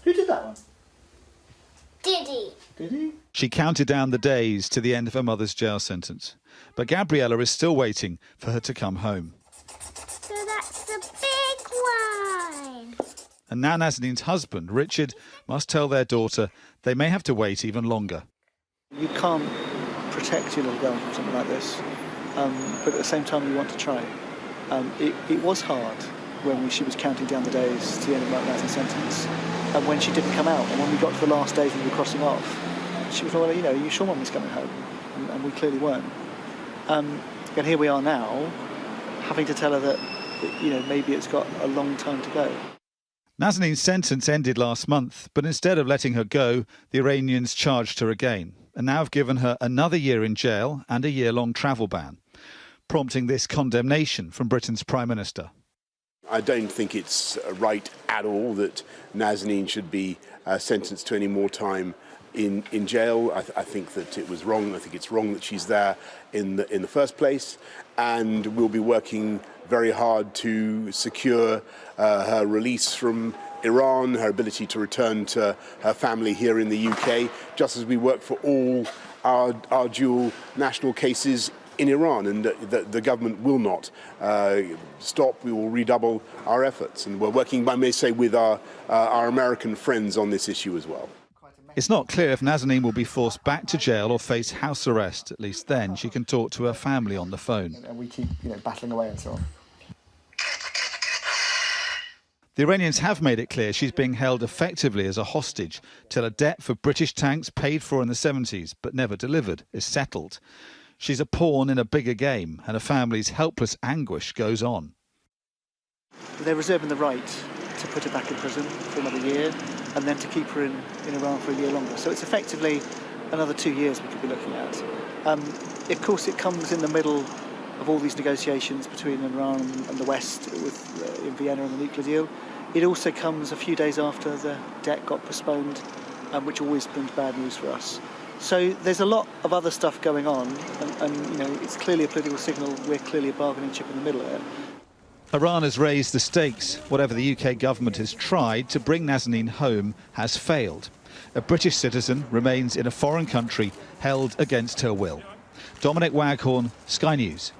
Who did that one? Diddy. Did he? She counted down the days to the end of her mother's jail sentence. But Gabriella is still waiting for her to come home. So that's the big one. And now Nazanin's husband, Richard, must tell their daughter they may have to wait even longer. You can't protect your little girl from something like this, but at the same time you want to try. It was hard when she was counting down the days to the end of Nazanin's sentence, and when she didn't come out, and when we got to the last days and we were crossing off, she was like, well, you know, are you sure Mummy's coming home? And we clearly weren't. And here we are now, having to tell her that, you know, maybe it's got a long time to go. Nazanin's sentence ended last month, but instead of letting her go, the Iranians charged her again and now have given her another year in jail and a year-long travel ban, prompting this condemnation from Britain's Prime Minister. I don't think it's right at all that Nazanin should be sentenced to any more time in jail. I think that it was wrong. I think it's wrong that she's there in the first place, and we'll be working very hard to secure her release from Iran, her ability to return to her family here in the UK, just as we work for all our dual national cases in Iran, and the government will not stop. We will redouble our efforts, and we're working, I may say, with our American friends on this issue as well. It's not clear if Nazanin will be forced back to jail or face house arrest. At least then she can talk to her family on the phone. And we keep, you know, battling away and so on. The Iranians have made it clear she's being held effectively as a hostage till a debt for British tanks paid for in the 70s but never delivered is settled. She's a pawn in a bigger game, and her family's helpless anguish goes on. They're reserving the right to put her back in prison for another year and then to keep her in Iran for a year longer. So it's effectively another 2 years we could be looking at. Of course, it comes in the middle of all these negotiations between Iran and the West in Vienna and the nuclear deal. It also comes a few days after the debt got postponed, which always brings bad news for us. So there's a lot of other stuff going on, and you know, it's clearly a political signal. We're clearly a bargaining chip in the middle there. Iran has raised the stakes. Whatever the UK government has tried to bring Nazanin home has failed. A British citizen remains in a foreign country held against her will. Dominic Waghorn, Sky News.